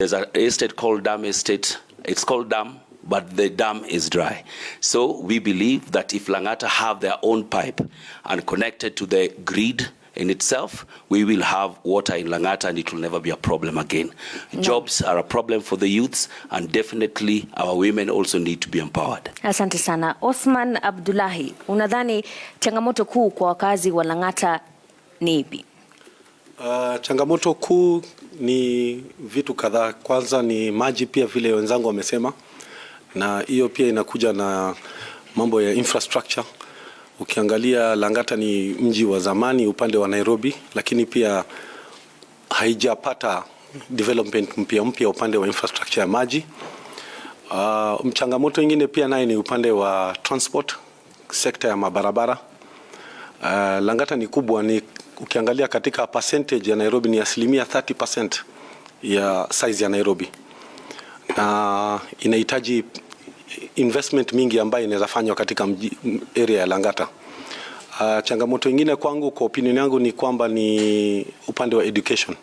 There's an estate called Dam Estate. It's called Dam, but the dam is dry. So we believe that if Langata have their own pipe and connected to the grid in itself, we will have water in Langata and it will never be a problem again. No. Jobs are a problem for the youths, and definitely our women also need to be empowered. Asante sana. Osman Abdullahi, unadhani changamoto kuu kwa wakazi wa Langata ni ipi? Changamoto kuu ni vitu kadhaa. Kwanza ni maji, pia vile wenzangu wamesema, na hiyo pia inakuja na mambo ya infrastructure. Ukiangalia Langata ni mji wa zamani upande wa Nairobi, lakini pia haijapata development mpya upande wa infrastructure ya maji. Changamoto nyingine pia naye ni upande wa transport, sekta ya mabarabara. Langata ni kubwa, ni ukiangalia katika percentage ya Nairobi ni 30% ya size ya Nairobi, na inahitaji investment mingi ambayo inaweza fanywa katika area ya Langata. Changamoto nyingine kwangu, kwa opinion yangu, ni kwamba ni upande wa education.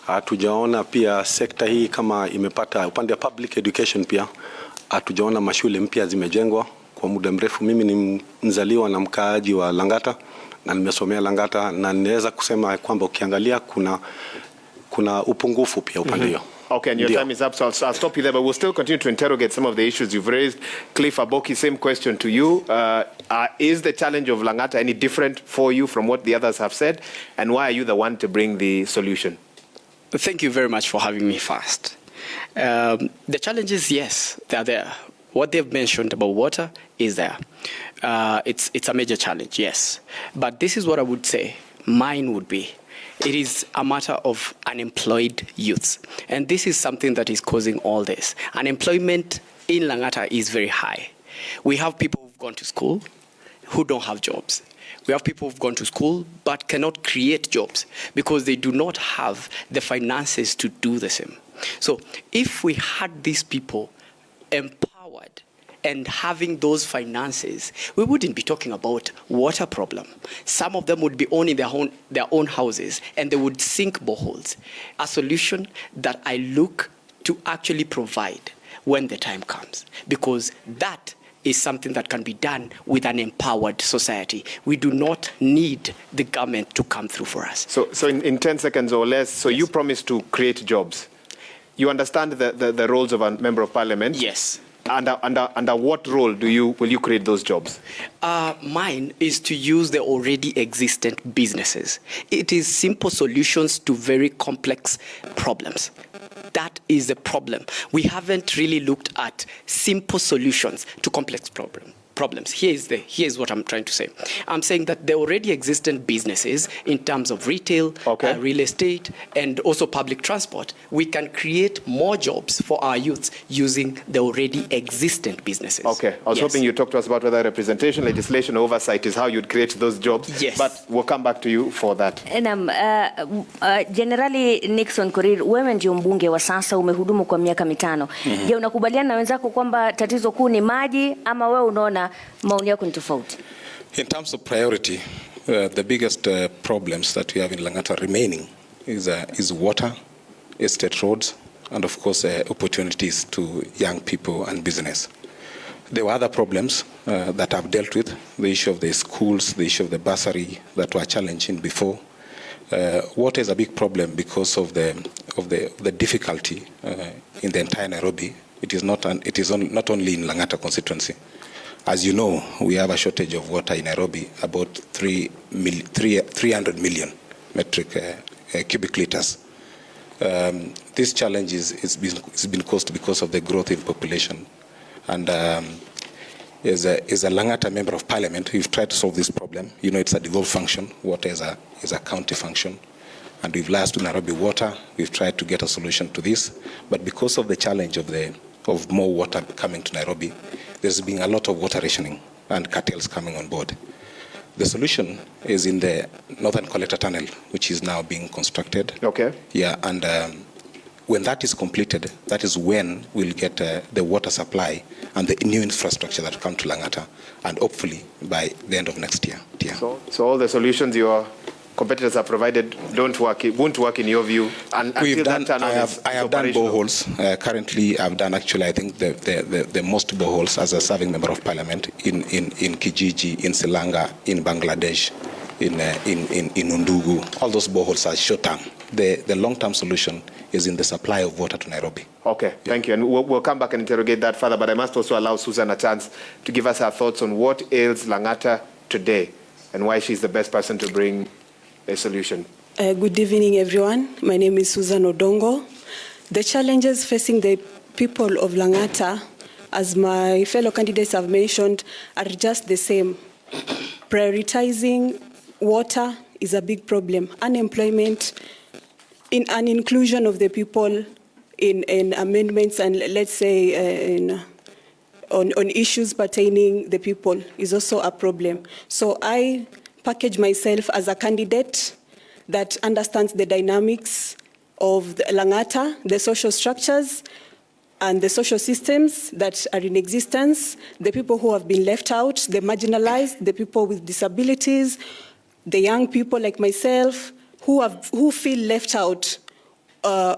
Hatujaona pia sekta hii kama imepata upande wa public education, pia hatujaona mashule mpya zimejengwa kwa muda mrefu. Mimi ni mzaliwa na mkaaji wa Langata na nimesomea Langata, na ninaweza kusema kwamba ukiangalia kuna upungufu pia upande hiyo. Okay, and your time is up, so I'll stop you there, but we'll still continue to interrogate some of the issues you've raised. Cliff Aboki, same question to you. Is the challenge of Langata any different for you from what the others have said? And why are you the one to bring the solution? Thank you very much for having me first. The challenges, yes, they're there. What they've mentioned about water is there. It's a major challenge, yes. But this is what I would say. Mine would be, it is a matter of unemployed youths. And this is something that is causing all this. Unemployment in Langata is very high. We have people who've gone to school who don't have jobs. We have people who've gone to school but cannot create jobs because they do not have the finances to do the same. So if we had these people empowered and having those finances, we wouldn't be talking about water problem. Some of them would be owning their own houses and they would sink boreholes. A solution that I look to actually provide when the time comes, because that is something that can be done with an empowered society. We do not need the government to come through for us. So in 10 seconds or less, so yes. You promise to create jobs. You understand the roles of a member of parliament? Yes. Under what role will you create those jobs? Mine is to use the already existent businesses. It is simple solutions to very complex problems. That is the problem. We haven't really looked at simple solutions to complex problems. Here's what I'm trying to say. I'm saying that the already existent businesses in terms of retail, real estate, and also public transport, we can create more jobs for our youths using the already existent businesses. Okay, I was hoping you'd talk to us about whether representation, legislation, oversight is how you'd create those jobs. Yes. But we'll come back to you for that. Generally Nixon Korir, wewe ndio mbunge wa sasa, umehudumu kwa miaka 5. Je, unakubaliana na wenzako kwamba tatizo kuu ni maji, ama wewe unaona maoni yako ni tofauti? In terms of priority, the biggest problems that we have in Langata remaining is water, estate roads, and of course opportunities to young people and business. There were other problems that I've dealt with, the issue of the schools, the issue of the bursary that were challenging before. Water is a big problem because of the difficulty in the entire Nairobi. It is not only in Langata constituency. As you know, we have a shortage of water in Nairobi, about 300 million metric cubic liters. This challenge is been caused because of the growth in population. And as a Langata member of parliament, we've tried to solve this problem. You know, it's a devolved function. Water is a county function. And we've liaised with Nairobi Water. We've tried to get a solution to this. But because of the challenge of more water coming to Nairobi, there's been a lot of water rationing and cartels coming on board. The solution is in the Northern Collector Tunnel, which is now being constructed. Okay. Yeah, and when that is completed, that is when we'll get the water supply and the new infrastructure that will come to Langata, and hopefully by the end of next year. So all the solutions you're competitors have provided don't work, it won't work in your view? And I have done operational? boreholes. Currently, I've done actually, I think, the most boreholes as a serving member of parliament in Kijiji, in Silanga, in Bangladesh, in Undugu. All those boreholes are short term. The long-term solution is in the supply of water to Nairobi. Okay, thank you. And we'll come back and interrogate that further, but I must also allow Susan a chance to give us her thoughts on what ails Langata today and why she's the best person to bring a solution. Good evening, everyone. My name is Susan Odongo. The challenges facing the people of Langata, as my fellow candidates have mentioned, are just the same. Prioritizing water is a big problem. Unemployment, an inclusion of the people in amendments and, let's say, on issues pertaining the people is also a problem. So I package myself as a candidate that understands the dynamics of the Langata, the social structures and the social systems that are in existence, the people who have been left out, the marginalized, the people with disabilities, the young people like myself who feel left out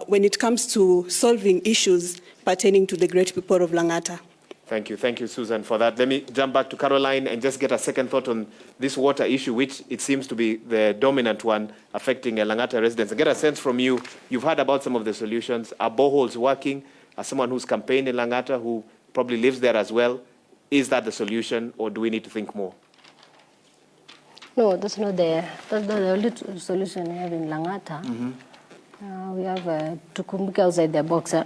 when it comes to solving issues pertaining to the great people of Langata. Thank you, Susan, for that. Let me jump back to Caroline and just get a second thought on this water issue, which it seems to be the dominant one affecting Langata residents. And get a sense from you. You've heard about some of the solutions. Are boreholes working? As someone who's campaigned in Langata, who probably lives there as well, is that the solution, or do we need to think more? No, that's not the only solution we have in Langata. We have to come outside the box.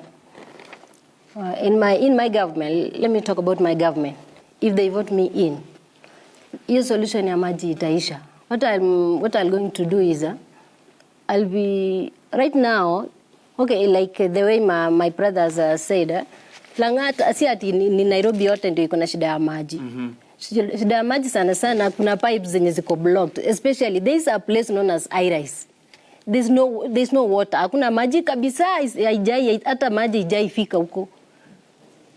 In my government, let me talk about my government. If they vote me in, your solution ya maji itaisha. What I'm going to do is, I'll be right now. Okay, like the way my brothers said, Langata si ati ni Nairobi yote ndio iko na shida ya maji. Shida ya maji sana sana kuna pipes zenye ziko blocked. Especially there is a place known as Iris. There's no water. Hakuna maji kabisa, haijai hata maji haijafika huko.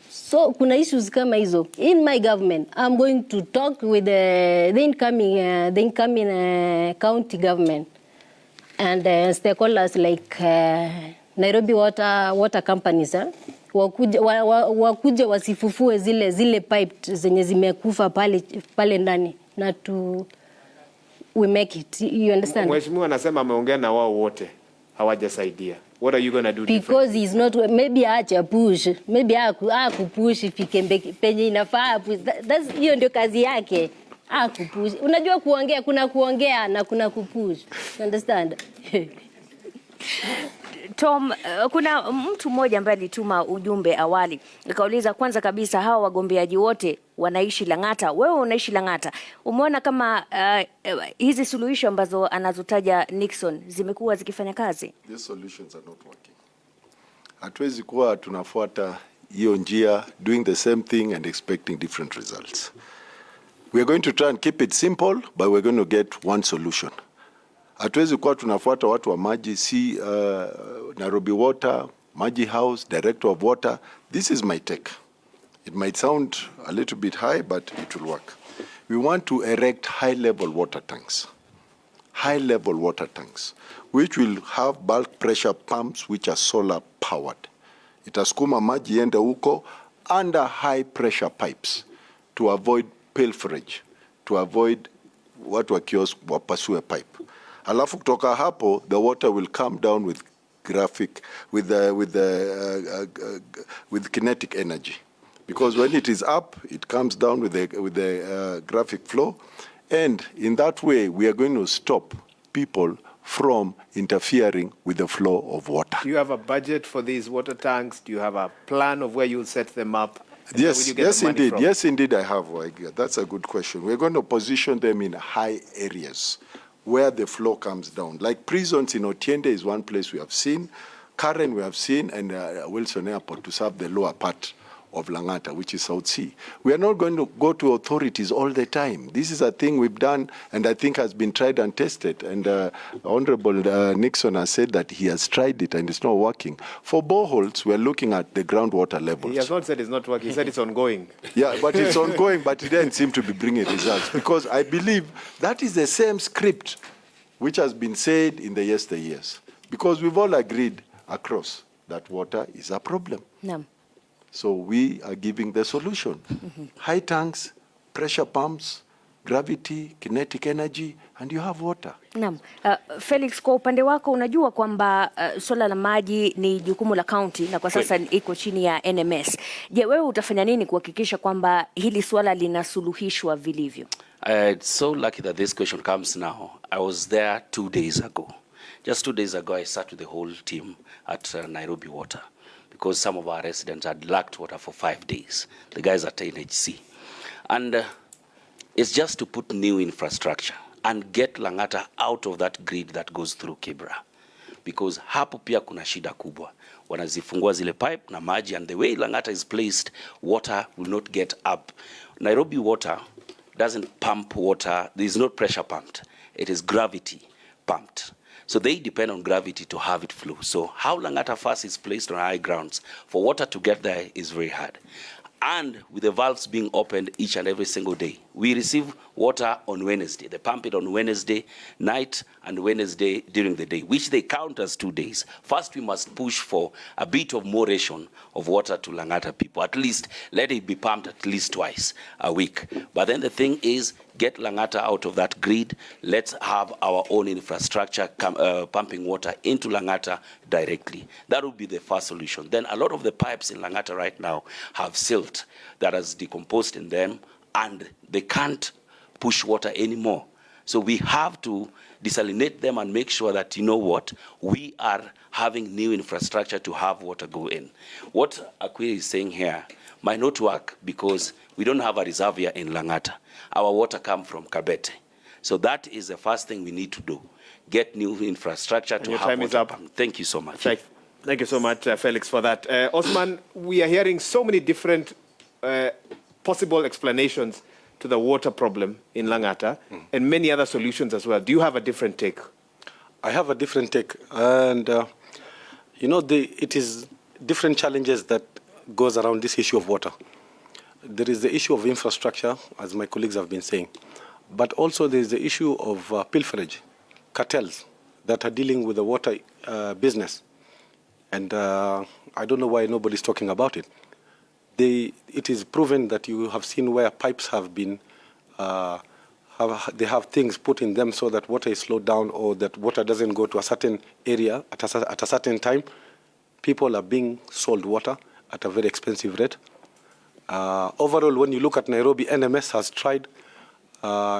So kuna issues kama hizo. In my government, I'm going to talk with the incoming county government and stakeholders like Nairobi water companies. Wakuje wasifufue zile pipe zenye zimekufa pale ndani na we make it. You understand? Mheshimiwa anasema ameongea na wao wote hawajasaidia. What are you going to do? Because he's not, maybe acha push, maybe akupush ifike penye inafaa. That's hiyo ndio kazi yake. Akupush. Unajua kuongea, kuna kuongea na kuna kupush. You understand? Tom, kuna mtu mmoja ambaye alituma ujumbe awali. Nikauliza kwanza kabisa hawa wagombeaji wote wanaishi Langata. Wewe unaishi Langata. Umeona kama hizi suluhisho ambazo anazotaja Nixon zimekuwa zikifanya kazi? These solutions are not working. Hatuwezi kuwa tunafuata hiyo njia, doing the same thing and expecting different results. We are going to try and keep it simple, but we're going to get one solution. Hatuwezi kuwa tunafuata watu wa maji, Nairobi Water, Maji House, Director of Water. This is my take. It might sound a little bit high, but it will work. We want to erect high-level water tanks. High-level water tanks, which will have bulk pressure pumps which are solar-powered. Itasukuma maji yende huko under high-pressure pipes to avoid pilferage, to avoid watu wa kiosk wapasue pipe. Alafu kutoka hapo, the water will come down with kinetic energy, because when it is up, it comes down with the graphic flow, and in that way, we are going to stop people from interfering with the flow of water. Do you have a budget for these water tanks? Do you have a plan of where you'll set them up? Yes, indeed, I have. That's a good question. We're going to position them in high areas where the flow comes down. Like prisons in Otiende is one place we have seen, Karen we have seen, and Wilson Airport to serve the lower part of Langata, which is South Sea. We are not going to go to authorities all the time. This is a thing we've done, and I think has been tried and tested. And Honorable Nixon has said that he has tried it and it's not working. For boreholes, we are looking at the groundwater levels. He has not said it's not working. He said it's ongoing. Yeah, but it's ongoing, but it doesn't seem to be bringing results, because I believe that is the same script which has been said in the yesteryears, because we've all agreed across that water is a problem. Naam. So we are giving the solution. High tanks, pressure pumps, gravity, kinetic energy, and you have water. Naam. Felix, kwa upande wako unajua kwamba swala la maji ni jukumu la county na kwa sasa iko chini ya NMS. Je, wewe utafanya nini kuhakikisha kwamba hili swala linasuluhishwa vilivyo? It's so lucky that this question comes now. I was there 2 days ago. Just 2 days ago, I sat with the whole team at Nairobi Water because some of our residents had lacked water for 5 days. The guys at NHC. And it's just to put new infrastructure and get Langata out of that grid that goes through Kibra. Because hapo pia kuna shida kubwa. Wanazifungua zile pipe na maji, and the way Langata is placed, water will not get up. Nairobi Water doesn't pump water. There is no pressure pumped. It is gravity pumped. So they depend on gravity to have it flow. So how Langata first is placed on high grounds, for water to get there is very hard. And with the valves being opened each and every single day, we receive water on Wednesday. They pump it on Wednesday night and Wednesday during the day, which they count as 2 days. First, we must push for a bit of more ration of water to Langata people. At least let it be pumped at least twice a week. But then the thing is, get Langata out of that grid. Let's have our own infrastructure pumping water into Langata directly. That would be the first solution. Then a lot of the pipes in Langata right now have silt that has decomposed in them, and they can't push water anymore. So we have to desalinate them and make sure that, you know what, we are having new infrastructure to have water go in. What Akwi is saying here might not work because we don't have a reservoir in Langata. Our water comes from Dabate. So that is the first thing we need to do. Get new infrastructure to have water. Up. Thank you so much. Thank you so much, Felix, for that. Osman, we are hearing so many different possible explanations to the water problem in Langata and many other solutions as well. Do you have a different take? I have a different take. And, you know, it is different challenges that goes around this issue of water. There is the issue of infrastructure, as my colleagues have been saying. But also there is the issue of pilferage, cartels that are dealing with the water business. And I don't know why nobody's talking about it. It is proven that you have seen where pipes have been, they have things put in them so that water is slowed down or that water doesn't go to a certain area at a certain time. People are being sold water at a very expensive rate. Overall, when you look at Nairobi, NMS has tried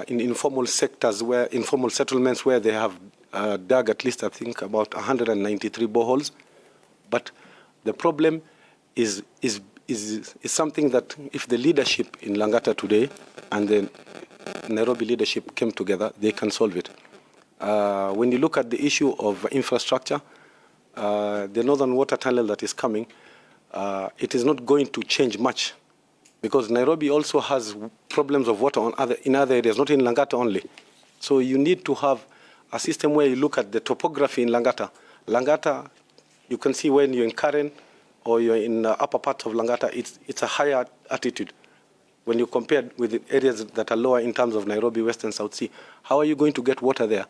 in informal sectors, informal settlements where they have dug at least, I think, about 193 boreholes. But the problem is something that if the leadership in Langata today and the Nairobi leadership came together, they can solve it. When you look at the issue of infrastructure, the Northern Water Tunnel that is coming, it is not going to change much because Nairobi also has problems of water in other areas, not in Langata only. So you need to have a system where you look at the topography in Langata. Langata, you can see when you're in Karen or you're in the upper part of Langata, it's a higher altitude. When you compare with the areas that are lower in terms of Nairobi, West and South Sea, how are you going to get water there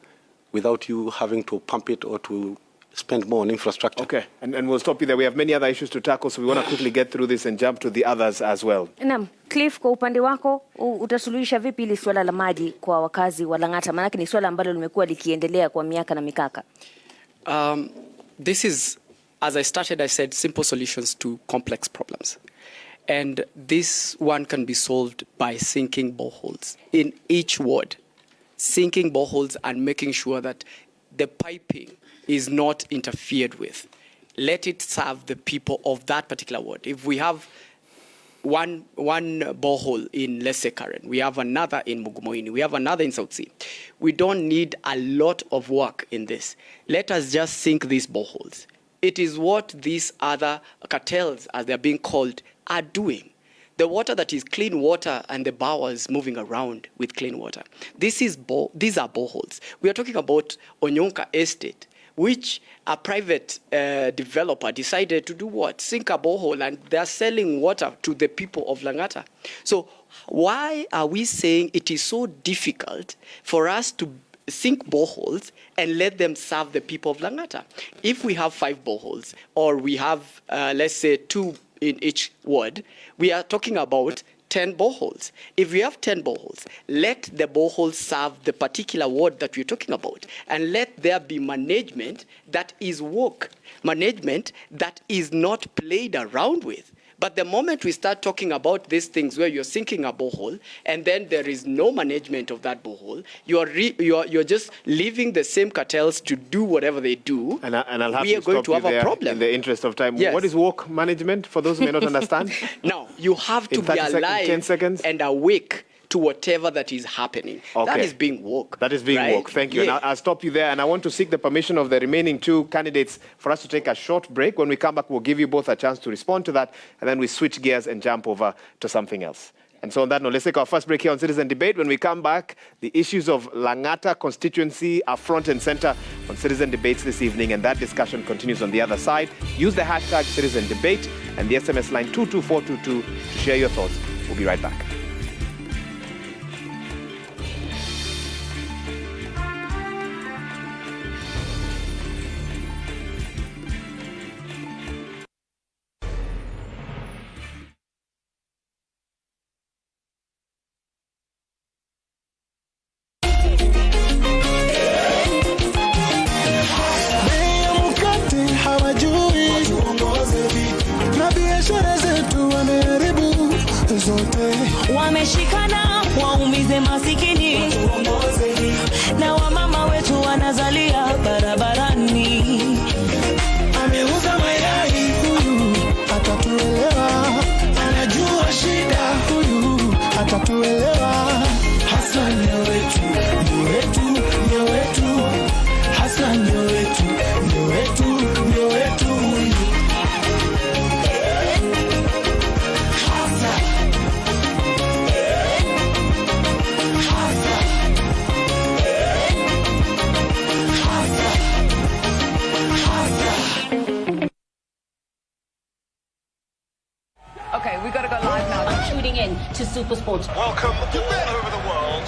without you having to pump it or to spend more on infrastructure? Okay, and we'll stop you there. We have many other issues to tackle, so we want to quickly get through this and jump to the others as well. Naam, Cliff, kwa upande wako utasuluhisha vipi hili swala la maji kwa wakazi wa Langata? Maana ni swala ambalo limekuwa likiendelea kwa miaka na mikaka. This is, as I started, I said simple solutions to complex problems. And this one can be solved by sinking boreholes in each ward. Sinking boreholes and making sure that the piping is not interfered with. Let it serve the people of that particular ward. If we have one borehole in, let's say, Karen, we have another in Mugumoini, we have another in South Sea. We don't need a lot of work in this. Let us just sink these boreholes. It is what these other cartels, as they're being called, are doing. The water that is clean water and the bowels moving around with clean water. These are boreholes. We are talking about Onyonka Estate, which a private developer decided to do what? Sink a borehole, and they're selling water to the people of Langata. So why are we saying it is so difficult for us to sink boreholes and let them serve the people of Langata. If we have 5 boreholes, or we have, let's say, 2 in each ward, we are talking about 10 boreholes. If we have 10 boreholes, let the boreholes serve the particular ward that we're talking about, and let there be management that is woke, management that is not played around with. But the moment we start talking about these things where you're sinking a borehole and then there is no management of that borehole, you're just leaving the same cartels to do whatever they do. And I'll have we are going to have a problem. In the interest of time. Yes. What is woke management, for those who may not understand? Now, you have to In be 30 seconds, alive 10 seconds? and awake to whatever that is happening. Okay. That is being woke. That is being right? woke. Thank you. Yeah. And I'll stop you there. And I want to seek the permission of the remaining 2 candidates for us to take a short break. When we come back, we'll give you both a chance to respond to that. And then we switch gears and jump over to something else. And so on that note, let's take our first break here on Citizen Debate. When we come back, the issues of Langata constituency are front and center on Citizen Debates this evening. And that discussion continues on the other side. Use the hashtag Citizen Debate and the SMS line 22422 to share your thoughts. We'll be right back. Wameshikana waumize masikini na wamama wetu wanazalia barabarani. Ameuza mayai huyu atatuelewa, anajua shida huyu atatuelewa. Hassan ni wetu, ni wetu, ni wetu. Hassan ni wetu, ni wetu, ni wetu huyu. Okay, we gotta go live now. I'm tuning in to Super Sports. Welcome all over the world.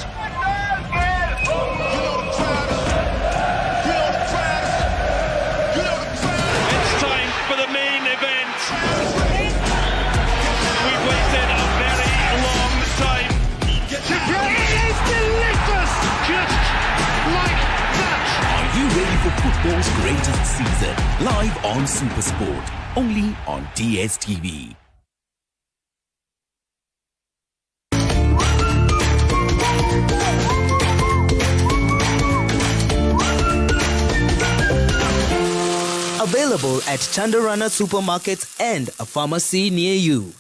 It's time for the main event. We've waited a very long time. It is delicious, just like that. Are you ready for football's greatest season? Live on Super Sport, only on DSTV. Available at Chandarana supermarkets and a pharmacy near you.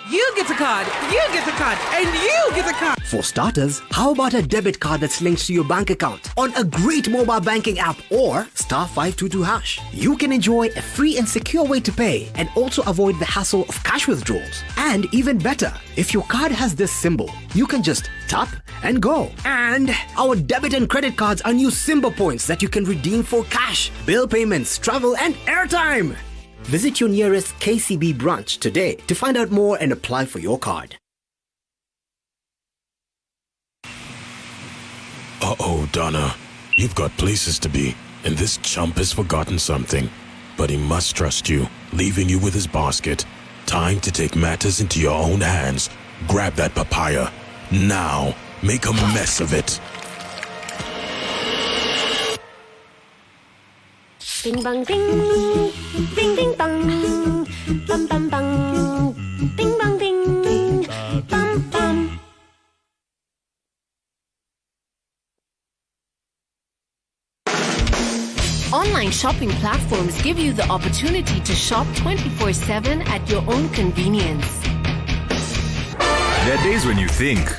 You get a card, you get a card, and you get a card. For starters, how about a debit card that's linked to your bank account on a great mobile banking app or *522#? You can enjoy a free and secure way to pay and also avoid the hassle of cash withdrawals. And even better, if your card has this symbol, you can just tap and go. And our debit and credit cards are new Simba points that you can redeem for cash, bill payments, travel, and airtime. Visit your nearest KCB branch today to find out more and apply for your card. Uh-oh, Donna. You've got places to be, and this chump has forgotten something. But he must trust you, leaving you with his basket. Time to take matters into your own hands. Grab that papaya. Now, make a mess of it. Ding bang ding, ding ding bang, bam bam bang, ding bang ding, bam bam. Online shopping platforms give you the opportunity to shop 24/7 at your own convenience. There are days when you think,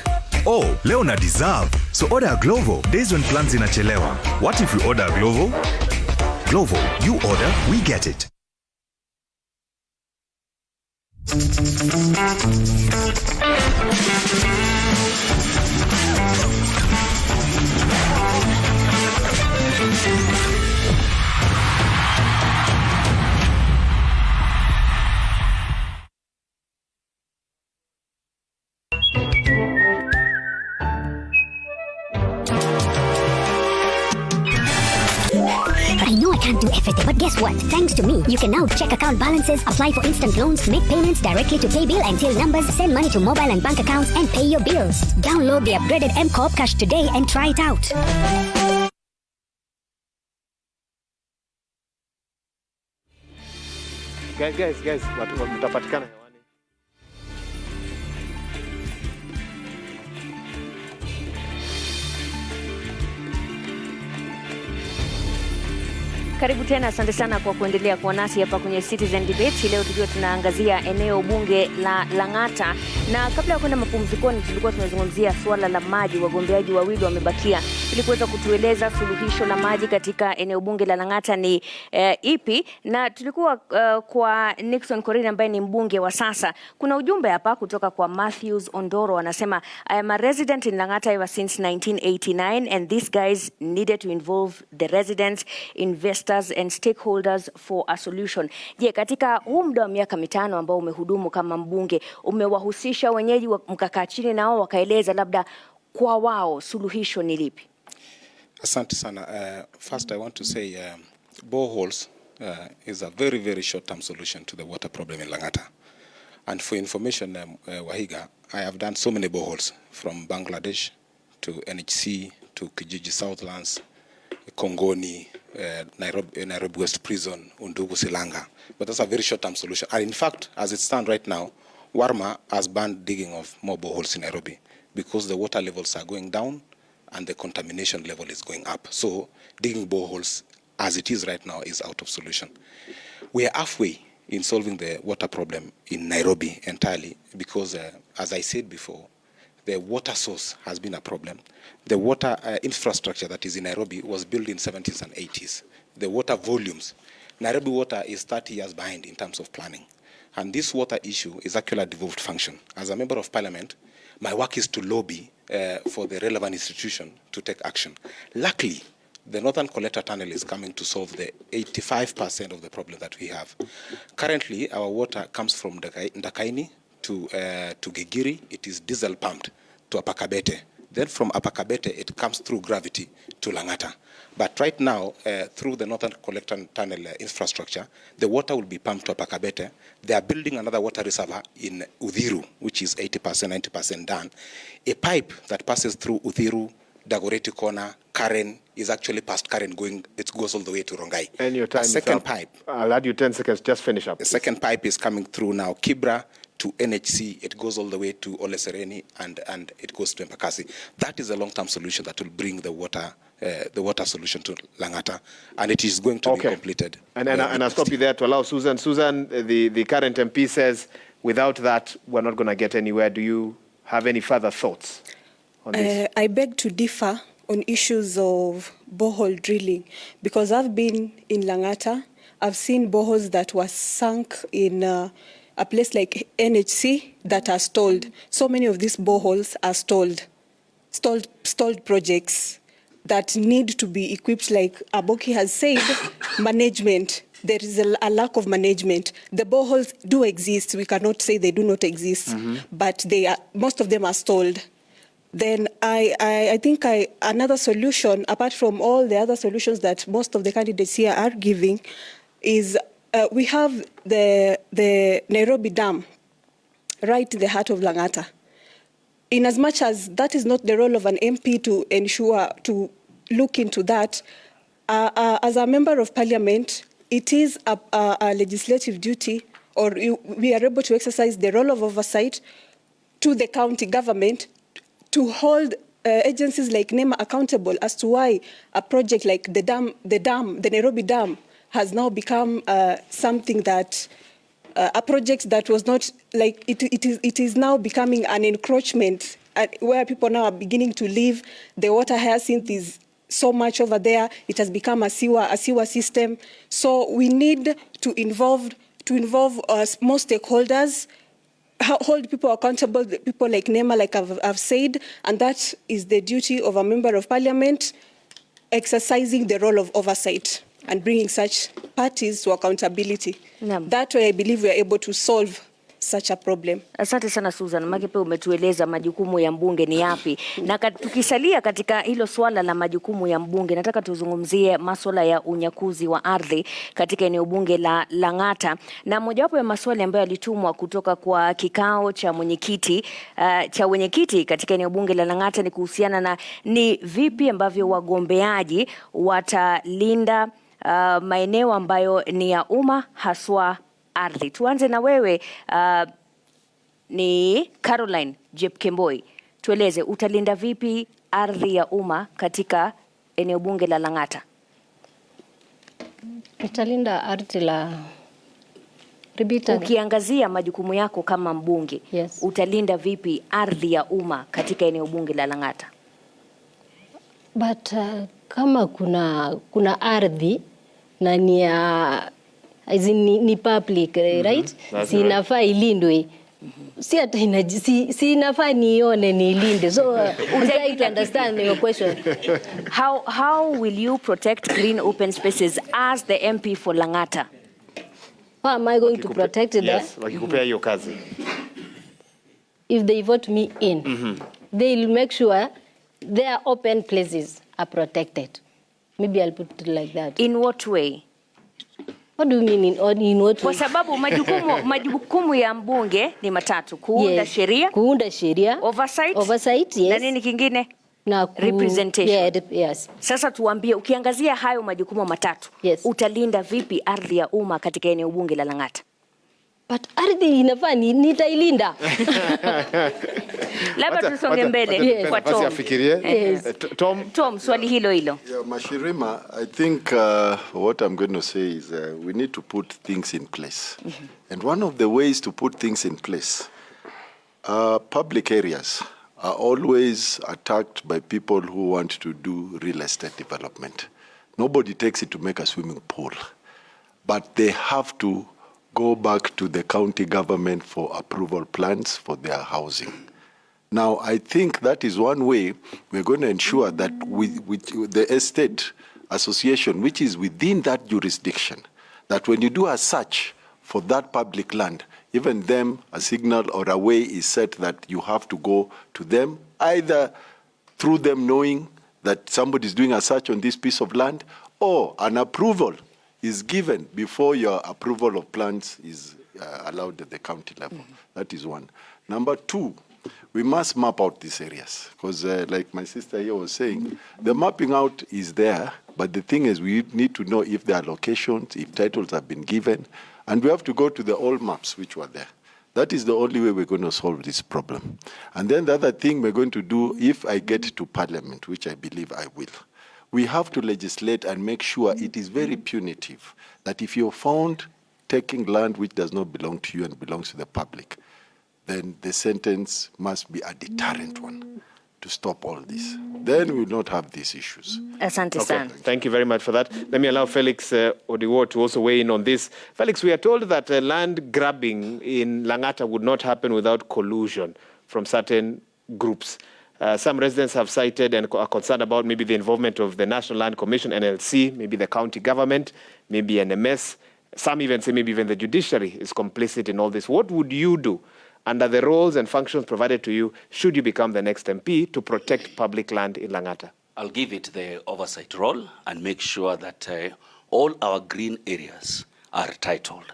oh, leo na deserve, so order a Glovo. Days when plans inachelewa. What if you order a Glovo? Glovo, you order, we get it. everything. But guess what? Thanks to me, you can now check account balances, apply for instant loans, make payments directly to paybill and till numbers, send money to mobile and bank accounts, and pay your bills. Download the upgraded M-Corp Cash today and try it out. Guys, mtapatikana hewani. Karibu tena, asante sana kwa kuendelea kuwa nasi hapa kwenye Citizen Debate. Leo tukiwa tunaangazia eneo bunge la Langata, na kabla ya kwenda mapumzikoni tulikuwa tunazungumzia suala la maji. Wagombeaji wawili wamebakia ili kuweza kutueleza suluhisho la maji katika eneo bunge la Langata ni ipi, na tulikuwa kwa Nixon Korir ambaye ni mbunge wa sasa. Kuna ujumbe hapa kutoka kwa Matthews Ondoro, anasema I am a resident in Langata ever since 1989 and these guys needed to involve the residents, investors and stakeholders for a solution. Je, katika huu muda wa miaka 5 ambao umehudumu kama mbunge, umewahusisha wenyeji mkakaa chini nao wakaeleza labda kwa wao suluhisho ni lipi? Asante sana. First I want to say boreholes is a very, very short-term solution to the water problem in Langata. And for information, Wahiga, I have done so many boreholes from Bangladesh to NHC to Kijiji Southlands, Kongoni, Nairobi West Prison, Undugu, Silanga. But that's a very short-term solution. And in fact, as it stands right now, Warma has banned digging of more boreholes in Nairobi because the water levels are going down and the contamination level is going up. So digging boreholes as it is right now is out of solution. We are halfway in solving the water problem in Nairobi entirely because, as I said before, the water source has been a problem. The water infrastructure that is in Nairobi was built in 70s and 80s. The water volumes, Nairobi water is 30 years behind in terms of planning. And this water issue is actually a devolved function. As a member of parliament, my work is to lobby for the relevant institution to take action. Luckily, the Northern Collector Tunnel is coming to solve the 85% of the problem that we have. Currently, our water comes from Ndakaini to Gigiri. It is diesel pumped to Apakabete. Then from Apakabete, it comes through gravity to Langata. But right now, through the Northern Collector Tunnel infrastructure, the water will be pumped to Apakabete. They are building another water reservoir in Uthiru, which is 80%, 90% done. A pipe that passes through Uthiru, Dagoretti Corner, Karen, is actually past Karen going, it goes all the way to Rongai. And your time is up. Second pipe. I'll add you 10 seconds, just finish up. The second pipe is coming through now, Kibra to NHC, it goes all the way to Ole Sereni and it goes to Mpakasi. That is a long-term solution that will bring the water solution to Langata, and it is going to be completed. And I'll stop you there to allow Susan. Susan, the current MP says, without that, we're not going to get anywhere. Do you have any further thoughts on this? I beg to differ on issues of borehole drilling, because I've been in Langata, I've seen boreholes that were sunk in a place like NHC that are stalled. So many of these boreholes are stalled projects that need to be equipped, like Aboki has said, management. There is a lack of management. The boreholes do exist. We cannot say they do not exist, but most of them are stalled. Then I think another solution, apart from all the other solutions that most of the candidates here are giving, is we have the Nairobi Dam right in the heart of Langata. In as much as that is not the role of an MP to ensure, to look into that, as a member of parliament, it is a legislative duty, or we are able to exercise the role of oversight to the county government to hold agencies like NEMA accountable as to why a project like the Nairobi Dam has now become something that, a project that was not, like, it is now becoming an encroachment where people now are beginning to live. The water hyacinth is so much over there. It has become a sewer system. So we need to involve more stakeholders, hold people accountable, people like NEMA, like I've said, and that is the duty of a member of parliament, exercising the role of oversight and bringing such parties to accountability. That way I believe we are able to solve such a problem. Asante sana Susan, maana umetueleza majukumu ya mbunge ni yapi. Na tukisalia katika hilo swala la majukumu ya mbunge, nataka tuzungumzie masuala ya unyakuzi wa ardhi katika eneo bunge la Langata. Na mojawapo ya maswali ambayo yalitumwa kutoka kwa kikao cha wenyekiti katika eneo bunge la Langata ni kuhusiana na ni vipi ambavyo wagombeaji watalinda maeneo ambayo ni ya umma, haswa ardhi. Tuanze na wewe ni Caroline Jepkemboi. Tueleze utalinda vipi ardhi ya umma katika eneo bunge la Langata? Utalinda ardhi la Ribita. Ukiangazia majukumu yako kama mbunge, yes, utalinda vipi ardhi ya umma katika eneo bunge la Langata? But kama kuna ardhi na ni public, right? Si inafaa ilindwe. Si hata si inafaa nione niilinde. So would like to understand your question. How will you protect green open spaces as the MP for Langata? How am I going to protect it? Yes, wakikupea hiyo kazi. If they vote me in, they'll make sure their open places are protected. Maybe I'll put it like that. In what way? What do you mean in what way? Kwa sababu majukumu ya mbunge ni matatu: kuunda sheria, oversight, yes, na nini kingine? Na representation. Yes. Sasa tuambie, ukiangazia hayo majukumu matatu, yes, utalinda vipi ardhi ya umma katika eneo bunge la Langata? But ardhi inafaa nitailinda. Labda tusonge mbele kwa Tom. Yes. Tom, swali hilo. Yeah, Mashirima, I think what I'm going to say is we need to put things in place. And one of the ways to put things in place, public areas are always attacked by people who want to do real estate development. Nobody takes it to make a swimming pool, but they have to go back to the county government for approval plans for their housing. Now, I think that is one way we're going to ensure that with the estate association, which is within that jurisdiction, that when you do a search for that public land, even them, a signal or a way is set that you have to go to them, either through them knowing that somebody is doing a search on this piece of land, or an approval is given before your approval of plans is allowed at the county level. That is one. Number two, we must map out these areas, because like my sister here was saying, the mapping out is there, but the thing is we need to know if there are locations, if titles have been given, and we have to go to the old maps which were there. That is the only way we're going to solve this problem. And then the other thing we're going to do, if I get to Parliament, which I believe I will, we have to legislate and make sure it is very punitive, that if you're found taking land which does not belong to you and belongs to the public, then the sentence must be a deterrent one to stop all this. Then we will not have these issues. Asante sana. Thank you very much for that. Let me allow Felix Odiwo to also weigh in on this. Felix, we are told that land grabbing in Langata would not happen without collusion from certain groups. Some residents have cited and are concerned about maybe the involvement of the National Land Commission, NLC, maybe the county government, maybe NMS. Some even say maybe even the judiciary is complicit in all this. What would you do under the roles and functions provided to you should you become the next MP to protect public land in Langata? I'll give it the oversight role and make sure that all our green areas are titled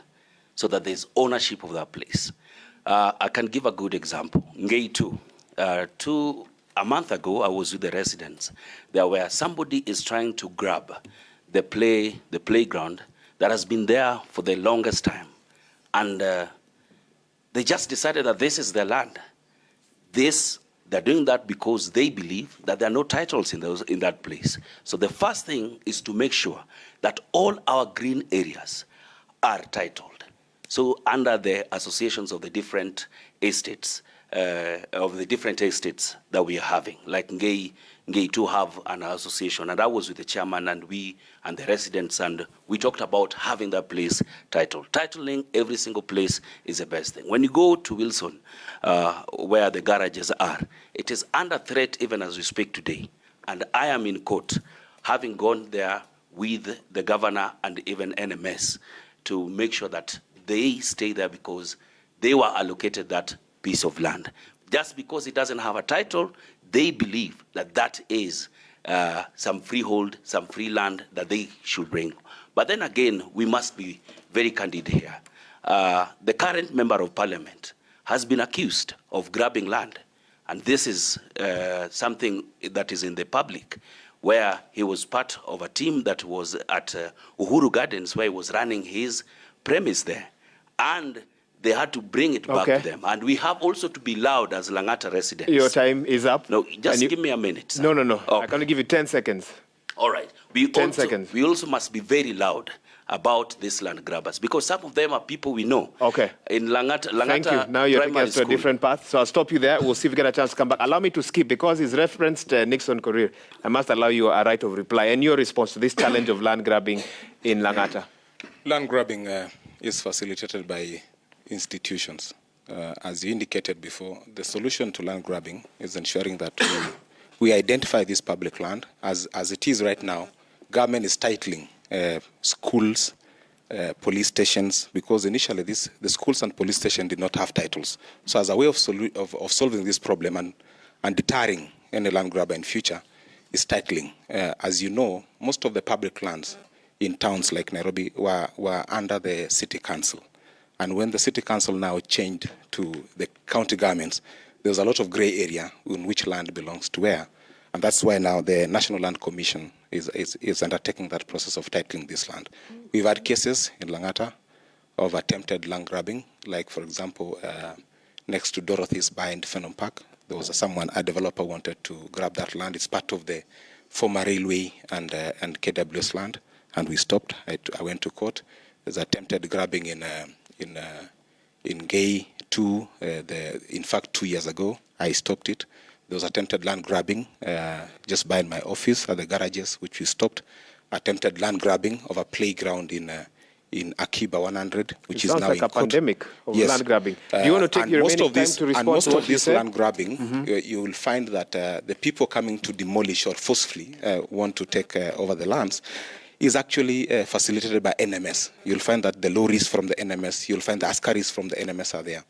so that there's ownership of that place. I can give a good example. Ngei 2. A month ago, I was with the residents there where somebody is trying to grab the playground that has been there for the longest time. And they just decided that this is their land. They're doing that because they believe that there are no titles in that place. So the first thing is to make sure that all our green areas are titled. So under the associations of the different estates, that we are having, like Ngei 2 have an association, and I was with the chairman and we and the residents, and we talked about having that place titled. Titling every single place is the best thing. When you go to Wilson, where the garages are, it is under threat even as we speak today. And I am in court, having gone there with the governor and even NMS to make sure that they stay there because they were allocated that piece of land. Just because it doesn't have a title, they believe that that is some freehold, some free land that they should bring. But then again, we must be very candid here. The current member of parliament has been accused of grabbing land. And this is something that is in the public, where he was part of a team that was at Uhuru Gardens, where he was running his premise there. And they had to bring it back to them. And we have also to be loud as Langata residents. Your time is up. No, just give me a minute, sir. No. Okay. I'm going to give you 10 seconds. All right. 10 seconds. We also must be very loud about these land grabbers, because some of them are people we know. Okay. In Langata Thank you. Now you're taking us to a different path, so I'll stop you there. We'll see if we get a chance to come back. Allow me to skip, because he's referenced Nixon korir. I must allow you a right of reply and your response to this challenge of land grabbing in Langata. Land grabbing is facilitated by institutions. As you indicated before, the solution to land grabbing is ensuring that we identify this public land. As it is right now, government is titling schools, police stations, because initially the schools and police stations did not have titles. So as a way of solving this problem and deterring any land grabber in future is titling. As you know, most of the public lands in towns like Nairobi were under the city council. And when the city council now changed to the county governments, there's a lot of gray area in which land belongs to where. And that's why now the National Land Commission is undertaking that process of titling this land. We've had cases in Langata of attempted land grabbing, like, for example, next to Dorothy's Bar in Phenom Park, there was a developer wanted to grab that land. It's part of the former railway and KWS land, and we stopped. I went to court. There's attempted grabbing in Gay 2, in fact 2 years ago. I stopped it. There was attempted land grabbing just by my office at the garages, which we stopped. Attempted land grabbing of a playground in Akiba 100, which is now like in a court. pandemic of land grabbing. Do you want to take your remaining time to respond and most to what of you this said? land grabbing, you will find that the people coming to demolish or forcefully want to take over the lands is actually facilitated by NMS. You'll find that the lorries from the NMS, you'll find the askaris from the NMS are there.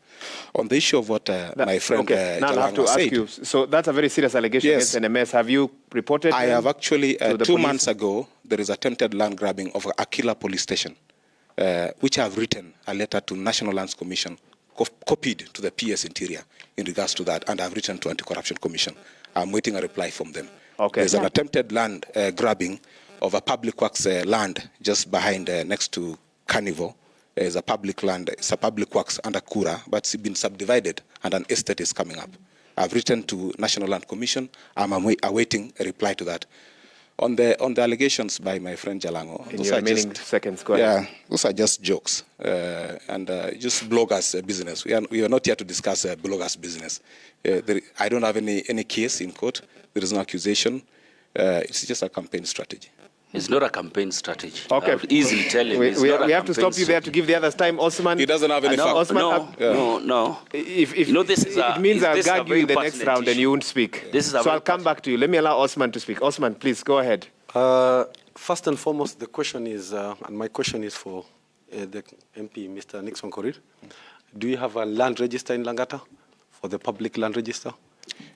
On the issue of what my friend now I have to ask you, so that's a very serious allegation against NMS. Have you reported? I have actually, 2 police? months ago, there is attempted land grabbing of Akila police station, which I have written a letter to National Lands Commission, copied to the PS Interior in regards to that, and I've written to Anti-Corruption Commission. I'm waiting a reply from them. There's an attempted land grabbing of a public works land just behind, next to Carnival. Is a public land, it's a public works under Kura, but it's been subdivided and an estate is coming up. I've written to National Land Commission. I'm awaiting a reply to that. On the allegations by my friend Jalango, in your remaining seconds, go ahead. Yeah, those are just jokes and just bloggers' business. We are not here to discuss bloggers' business. I don't have any case in court. There is no accusation. It's just a campaign strategy. It's not a campaign strategy. Okay. I would easily tell him. We have to stop you there to give the others time. Osman. He doesn't have any facts. No. If it means I'll gag you in the next round and you won't speak. So I'll come back to you. Let me allow Osman to speak. Osman, please go ahead. First and foremost, the question is, and my question is for the MP, Mr. Nixon korir. Do you have a land register in Langata for the public land register?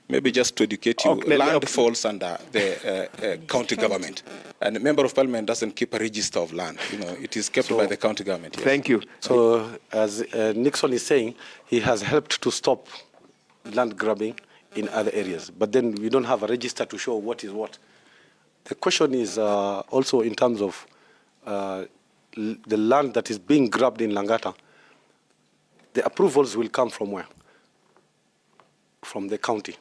Maybe just to educate you, land falls under the county government. And a member of parliament doesn't keep a register of land. It is kept by the county government. Yes. Thank you. So, as Nixon is saying, he has helped to stop land grabbing in other areas. But then we don't have a register to show what is what. The question is also in terms of the land that is being grabbed in Langata, the approvals will come from where? From the county.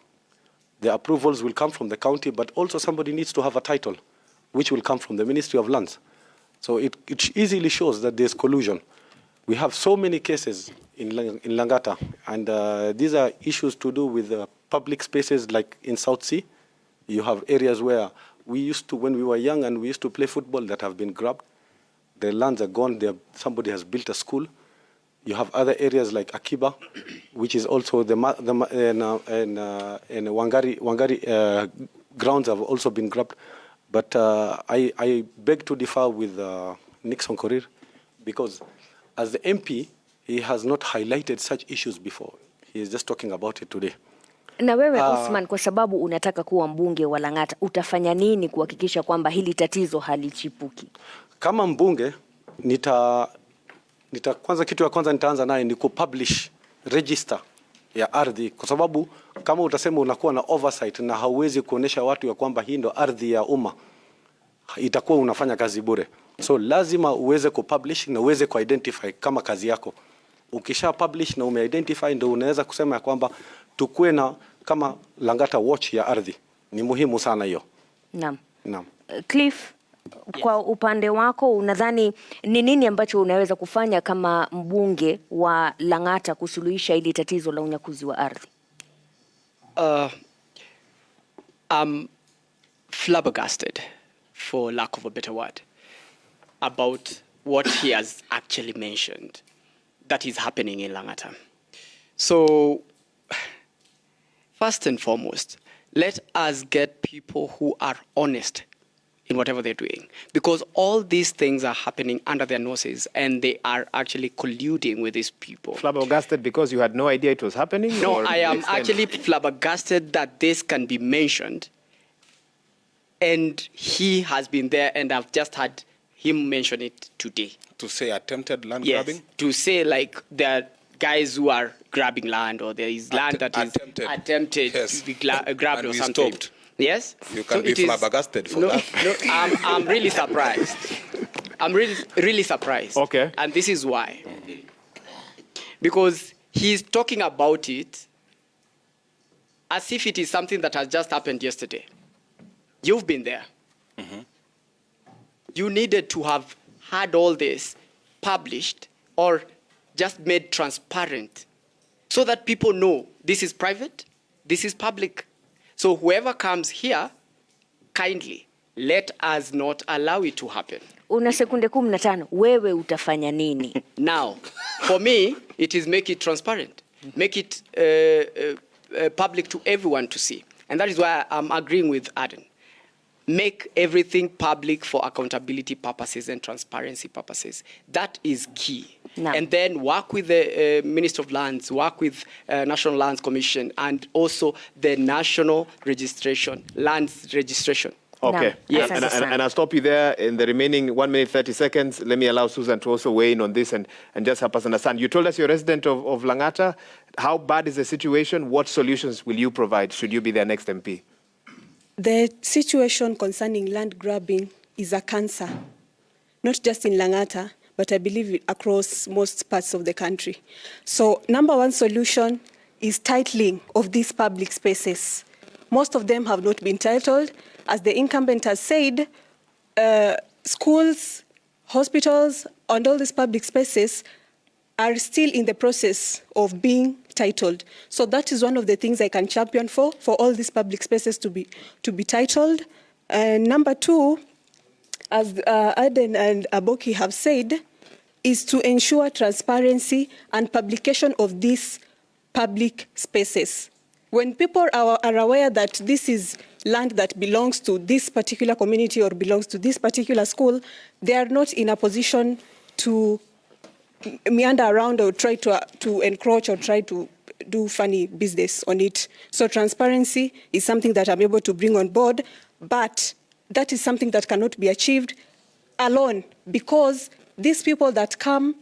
The approvals will come from the county, but also somebody needs to have a title, which will come from the Ministry of Lands. So it easily shows that there's collusion. We have so many cases in Langata, and these are issues to do with public spaces like in South Sea. You have areas where we used to, when we were young and we used to play football, that have been grabbed. The lands are gone. Somebody has built a school. You have other areas like Akiba, which is also and Wangari grounds have also been grabbed. But I beg to differ with Nixon korir, because as the MP, he has not highlighted such issues before. He is just talking about it today. Na wewe Osman, kwa sababu unataka kuwa mbunge wa Langata, utafanya nini kuhakikisha kwamba hili tatizo halichipuki? Kama mbunge kwanza, kitu ya kwanza nitaanza naye ni kupublish register ya ardhi, kwa sababu kama utasema unakuwa na oversight na hauwezi kuonesha watu ya kwamba hii ndo ardhi ya umma, itakuwa unafanya kazi bure. So lazima uweze kupublish na uweze kuidentify kama kazi yako. Ukisha publish na umeidentify, ndio unaweza kusema ya kwamba tukue na kama Langata watch ya ardhi. Ni muhimu sana hiyo. Naam. Naam. Cliff, kwa upande wako unadhani ni nini ambacho unaweza kufanya kama mbunge wa Langata kusuluhisha hili tatizo la unyakuzi wa ardhi? I'm flabbergasted, for lack of a better word, about what he has actually mentioned that is happening in Langata. So, first and foremost, let us get people who are honest in whatever they're doing, because all these things are happening under their noses and they are actually colluding with these people. Flabbergasted because you had no idea it was happening? No, I am actually flabbergasted that this can be mentioned, and he has been there, and I've just had him mention it today. To say attempted land Yes, grabbing? to say like there are guys who are grabbing land, or there is land that is attempted yes. to be grabbed and or we something. Stopped. Yes? You can be flabbergasted for that. No, I'm really surprised. I'm really surprised. Okay. And this is why. Because he's talking about it as if it is something that has just happened yesterday. You've been there. Mm-hmm. You needed to have had all this published or just made transparent so that people know this is private, this is public. So whoever comes here, kindly, let us not allow it to happen. Una sekunde 15, wewe utafanya nini? Now, for me, it is make it transparent. Make it public to everyone to see. And that is why I'm agreeing with Aden. Make everything public for accountability purposes and transparency purposes. That is key. No. And then work with the Minister of Lands, work with National Lands Commission, and also the National Registration, Lands Registration. Okay. No. Yes. And I'll stop you there. In the remaining 1 minute, 30 seconds, let me allow Susan to also weigh in on this and just help us understand. You told us you're a resident of Langata. How bad is the situation? What solutions will you provide should you be their next MP? The situation concerning land grabbing is a cancer, not just in Langata, but I believe across most parts of the country. So, number one solution is titling of these public spaces. Most of them have not been titled. As the incumbent has said, schools, hospitals, and all these public spaces are still in the process of being titled. So that is one of the things I can champion for all these public spaces to be titled. And number two, as Aden and Aboki have said, is to ensure transparency and publication of these public spaces. When people are aware that this is land that belongs to this particular community or belongs to this particular school, they are not in a position to meander around or try to encroach or try to do funny business on it. So transparency is something that I'm able to bring on board, but that is something that cannot be achieved alone, because these people that come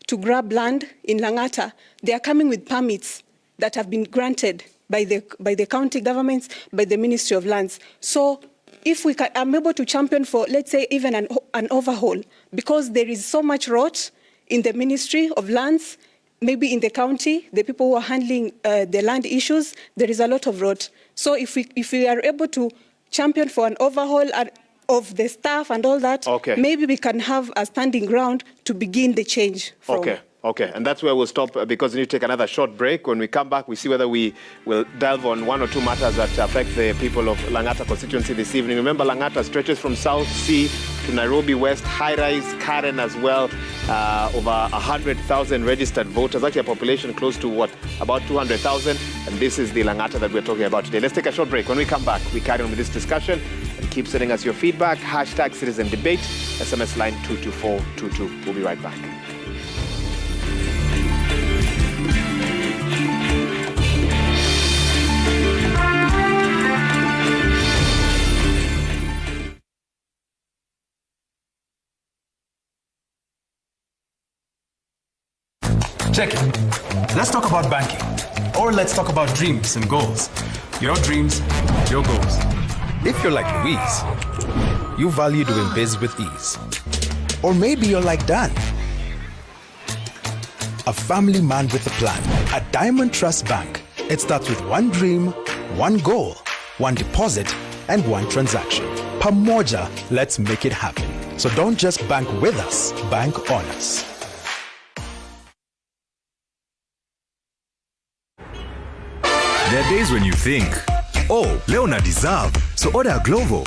to grab land in Langata, they are coming with permits that have been granted by the county governments, by the Ministry of Lands. So if I'm able to champion for, let's say, even an overhaul, because there is so much rot in the Ministry of Lands, maybe in the county, the people who are handling the land issues, there is a lot of rot. So if we are able to champion for an overhaul of the staff and all that, okay, maybe we can have a standing ground to begin the change from. Okay, and that's where we'll stop because we need to take another short break. When we come back, we see whether we will delve on one or two matters that affect the people of Langata constituency this evening. Remember, Langata stretches from South Sea to Nairobi West, high-rise, Karen as well, over 100,000 registered voters, actually a population close to about 200,000, and this is the Langata that we're talking about today. Let's take a short break. When we come back, we carry on with this discussion, and keep sending us your feedback, #CitizenDebate, SMS line 22422. We'll be right back. Check it. Let's talk about banking. Or let's talk about dreams and goals. Your dreams, your goals. If you're like Louise, you value doing biz with ease. Or maybe you're like Dan, a family man with a plan. At Diamond Trust Bank, it starts with one dream, one goal, one deposit, and one transaction. Pamoja, let's make it happen. So don't just bank with us, bank on us. There are days when you think, oh, leo na deserve, so order a Glovo.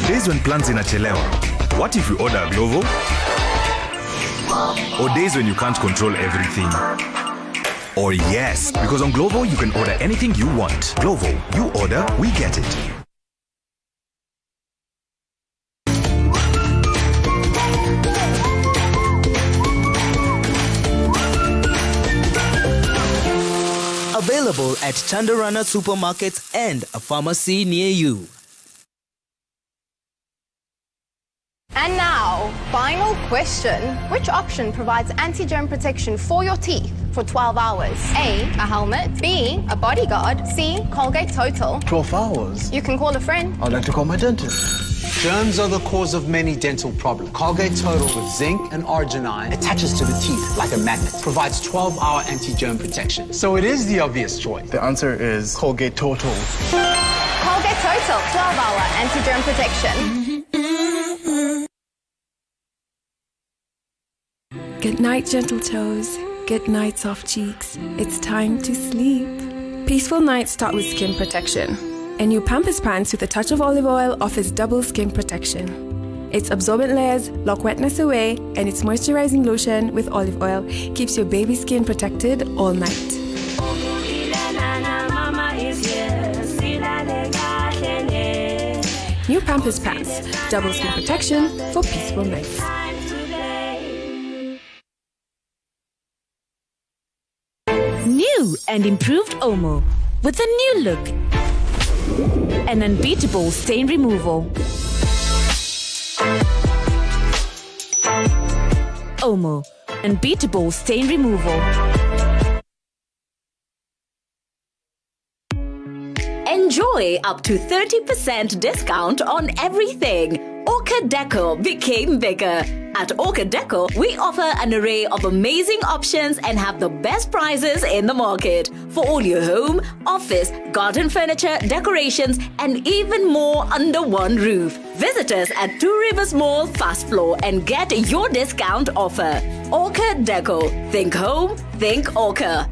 Days when plans inachelewa. What if you order a Glovo? Or days when you can't control everything. Or yes, because on Glovo you can order anything you want. Glovo, you order, we get it. Available at Chandarana supermarkets and a pharmacy near you. And now, final question. Which option provides anti-germ protection for your teeth for 12 hours? A, a helmet. B, a bodyguard. C, Colgate Total. 12 hours? You can call a friend. I'd like to call my dentist. Germs are the cause of many dental problems. Colgate Total with zinc and arginine attaches to the teeth like a magnet. Provides 12-hour anti-germ protection. So it is the obvious choice. The answer is Colgate Total. Colgate Total, 12-hour anti-germ protection. Good night, gentle toes. Good night, soft cheeks. It's time to sleep. Peaceful nights start with skin protection. A new Pampers Pants with a touch of olive oil offers double skin protection. Its absorbent layers lock wetness away, and its moisturizing lotion with olive oil keeps your baby skin protected all night. New Pampers Pants, double skin protection for peaceful nights. New and improved Omo with a new look. An unbeatable stain removal. Omo, unbeatable stain removal. Enjoy up to 30% discount on everything. Orca Deco became bigger. At Orca Deco, we offer an array of amazing options and have the best prices in the market for all your home, office, garden furniture, decorations, and even more under one roof. Visit us at Two Rivers Mall Fast Floor and get your discount offer. Orca Deco. Think home, think Orca.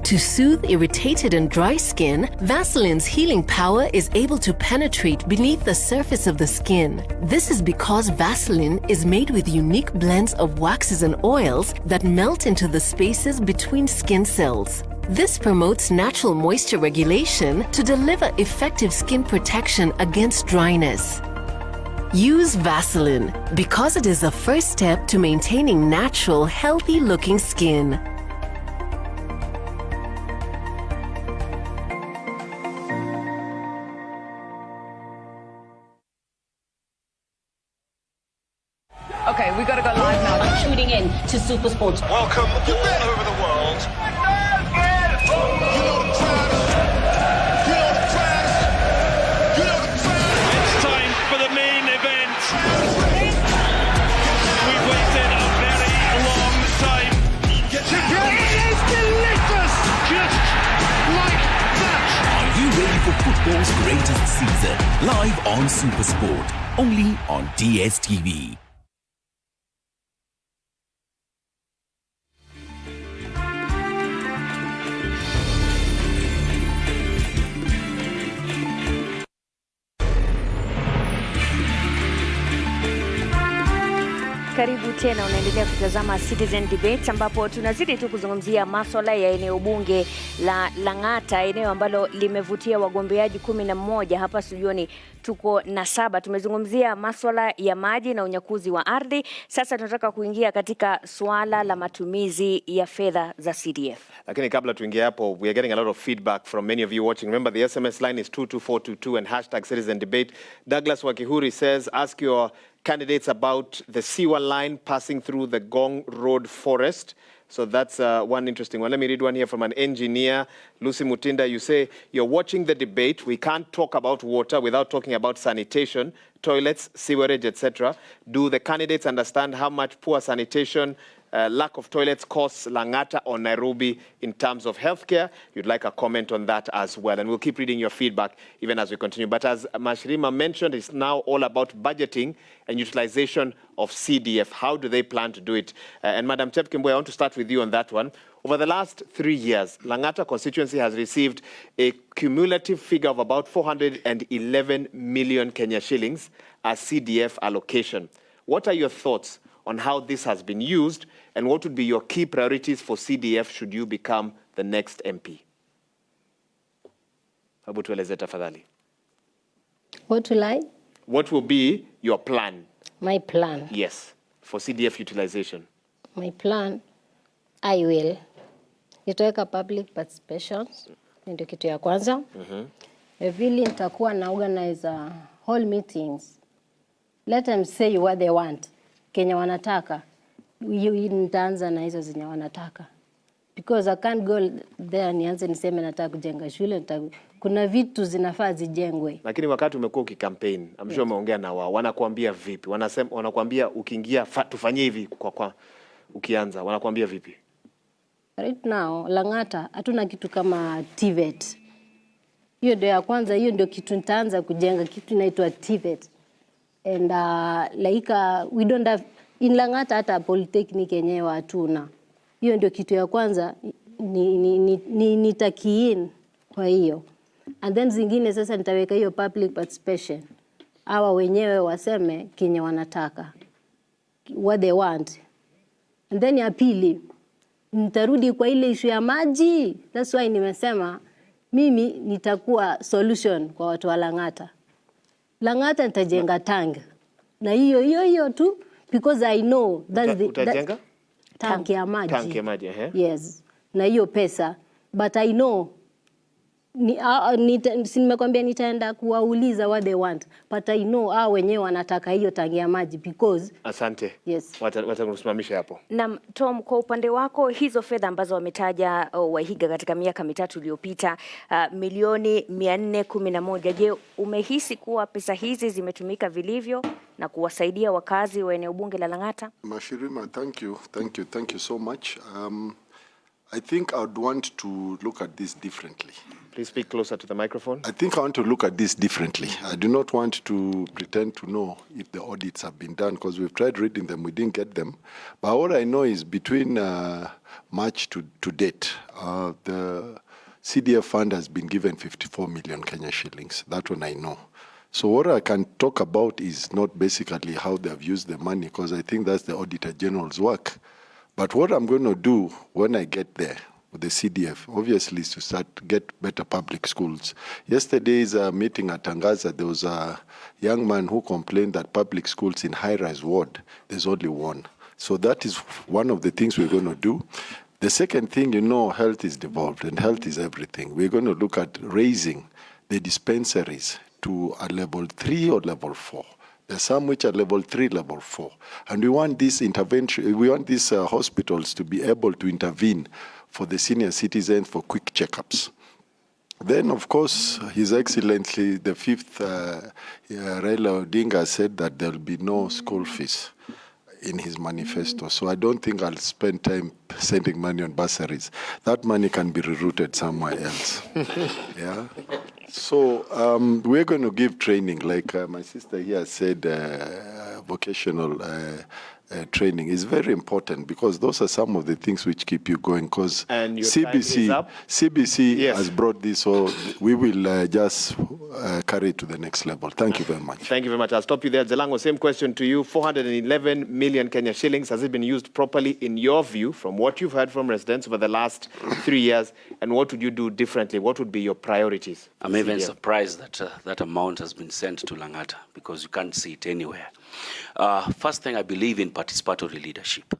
To soothe irritated and dry skin, Vaseline's healing power is able to penetrate beneath the surface of the skin. This is because Vaseline is made with unique blends of waxes and oils that melt into the spaces between skin cells. This promotes natural moisture regulation to deliver effective skin protection against dryness. Use Vaseline because it is the first step to maintaining natural, healthy-looking skin. Okay, we gotta go live now. I'm tuning in to Super Sports. Welcome all over the world. It's time for the main event. We've waited a very long time. It is delicious, just like that. Are you ready for football's greatest season? Live on Super Sport, only on DSTV. Karibu tena, unaendelea kutazama Citizen Debate ambapo tunazidi tu kuzungumzia masuala ya eneo bunge la Langata, eneo ambalo limevutia wagombeaji 11. Hapa studioni tuko na 7. Tumezungumzia masuala ya maji na unyakuzi wa ardhi. Sasa tunataka kuingia katika suala la matumizi ya fedha za CDF. Lakini kabla tuingie hapo, we are getting a lot of feedback from many of you watching. Remember, the SMS line is 22422 and hashtag Citizen Debate. Douglas Wakihuri says, ask your candidates about the C1 line passing through the Gong Road forest. So that's one interesting one. Let me read one here from an engineer, Lucy Mutinda. You say, you're watching the debate. We can't talk about water without talking about sanitation, toilets, sewerage, etc. Do the candidates understand how much poor sanitation, lack of toilets costs Langata or Nairobi in terms of healthcare? You'd like a comment on that as well. And we'll keep reading your feedback even as we continue. But as Mashirima mentioned, it's now all about budgeting and utilization of CDF. How do they plan to do it? And Madam Chepkembo, I want to start with you on that one. Over the last 3 years, Langata constituency has received a cumulative figure of about 411 million Kenya shillings as CDF allocation. What are your thoughts on how this has been used, and what would be your key priorities for CDF should you become the next MP? Hebu tueleze tafadhali. What will I? What will be your plan? My plan. Yes, for CDF utilization. My plan, I will. Nitaweka public participations, ndio kitu ya kwanza. Vile nitakuwa na organize whole meetings. Let them say what they want. Kenya wanataka. Nitaanza na hizo zenye wanataka. Because I can't go there nianze niseme nataka kujenga shule. Kuna vitu zinafaa zijengwe. Lakini wakati umekuwa ukikampaign, I'm sure umeongea na wao. Wanakuambia vipi? Wanakuambia ukiingia tufanyie hivi kwa ukianza. Wanakuambia vipi? Right now, Langata, hatuna kitu kama TVET. Hiyo ndio ya kwanza, hiyo ndio kitu nitaanza kujenga, kitu inaitwa TVET. And we don't have, in Langata hata polytechnic yenyewe hatuna. Hiyo ndio kitu ya kwanza, nitakiin kwa hiyo. And then zingine sasa nitaweka hiyo public participation. Hawa wenyewe waseme Kenya wanataka. What they want. And then ya pili, nitarudi kwa ile issue ya maji. That's why nimesema mimi nitakuwa solution kwa watu wa Langata. Langata nitajenga tank. Na hiyo tu, because I know that's utajenga tank ya maji. Tank ya maji, Yes. Na hiyo pesa, but I know nimekwambia nitaenda kuwauliza what they want, but I know wenyewe wanataka hiyo tangi ya maji because asante. Yes. Watakusimamisha hapo. Na Tom, kwa upande wako hizo fedha ambazo wametaja Wahiga katika miaka mitatu iliyopita, milioni 411, je, umehisi kuwa pesa hizi zimetumika vilivyo na kuwasaidia wakazi wa eneo bunge la Langata? Mashirima, thank you so much. I think I would want to look at this differently. Please speak closer to the microphone. I think I want to look at this differently. I do not want to pretend to know if the audits have been done, because we've tried reading them, we didn't get them. But what I know is between March to date, the CDF fund has been given 54 million Kenya shillings. That one I know. So what I can talk about is not basically how they have used the money, because I think that's the Auditor General's work. But what I'm going to do when I get there with the CDF, obviously, is to get better public schools. Yesterday's meeting at Tangaza, there was a young man who complained that public schools in high-rise ward, there's only one. So that is one of the things we're going to do. The second thing, health is devolved, and health is everything. We're going to look at raising the dispensaries to a level 3 or level 4. There's some which are level 3, level 4. And we want this intervention, we want these hospitals to be able to intervene for the senior citizens for quick checkups. Then, of course, His Excellency, the 5th Raila Odinga said that there will be no school fees in his manifesto. So I don't think I'll spend time sending money on bursaries. That money can be rerouted somewhere else. Yeah. So we're going to give training, like my sister here said, vocational training is very important, because those are some of the things which keep you going. Because CBC Yes. has brought this, so we will just carry it to the next level. Thank you very much. Thank you very much. I'll stop you there. Jalango, same question to you. 411 million Kenya shillings. Has it been used properly in your view, from what you've heard from residents over the last 3 years? And what would you do differently? What would be your priorities? I'm even surprised that that amount has been sent to Langata, because you can't see it anywhere. First thing, I believe in participatory leadership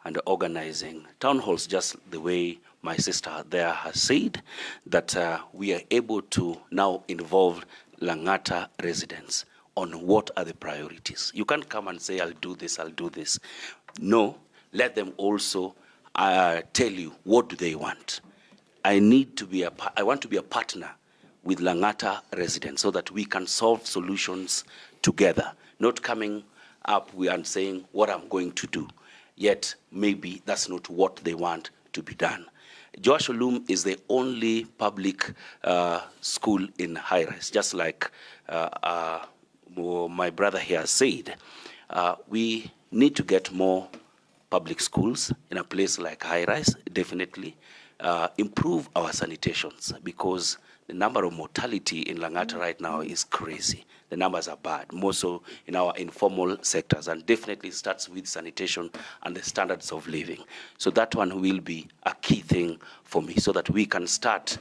and organizing town halls, just the way my sister there has said, that we are able to now involve Langata residents on what are the priorities. You can't come and say, I'll do this, I'll do this. No, let them also tell you, what do they want? I want to be a partner with Langata residents so that we can solve solutions together, not coming up and saying what I'm going to do, yet maybe that's not what they want to be done. Josh Olum is the only public school in high-rise, just like my brother here said. We need to get more public schools in a place like high-rise, definitely. Improve our sanitations, because the number of mortality in Langata right now is crazy. The numbers are bad, more so in our informal sectors, and definitely starts with sanitation and the standards of living. So that one will be a key thing for me, so that we can start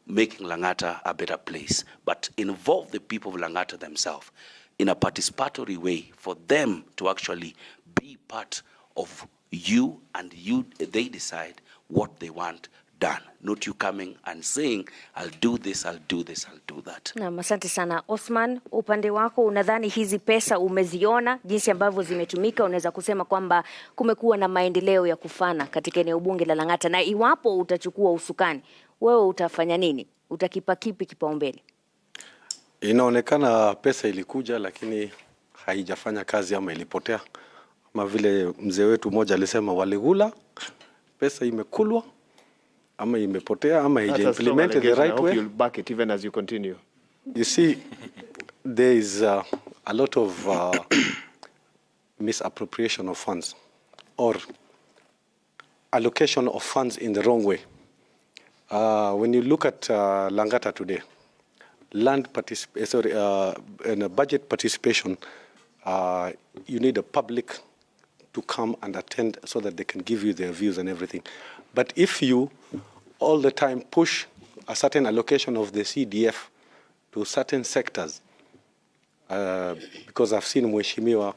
making Langata a better place, but involve the people of Langata themselves in a participatory way for them to actually be part of you, and they decide what they want done, not you coming and saying, I'll do this, I'll do this, I'll do that. Na asante sana Osman, upande wako unadhani hizi pesa umeziona jinsi ambavyo zimetumika? Unaweza kusema kwamba kumekuwa na maendeleo ya kufana katika eneo bunge la Langata, na iwapo utachukua usukani, wewe utafanya nini? Utakipa kipi kipaumbele? Inaonekana pesa ilikuja lakini haijafanya kazi, ama ilipotea. Kama vile mzee wetu mmoja alisema, waligula pesa, imekulwa ama imepotea ama haija implemented the right way. You'll back it even as you continue. You see, there is a lot of misappropriation of funds, or allocation of funds in the wrong way. When you look at Langata today, in a budget participation, you need a public to come and attend so that they can give you their views and everything. But if you all the time push a certain allocation of the CDF to certain sectors, because I've seen Mheshimiwa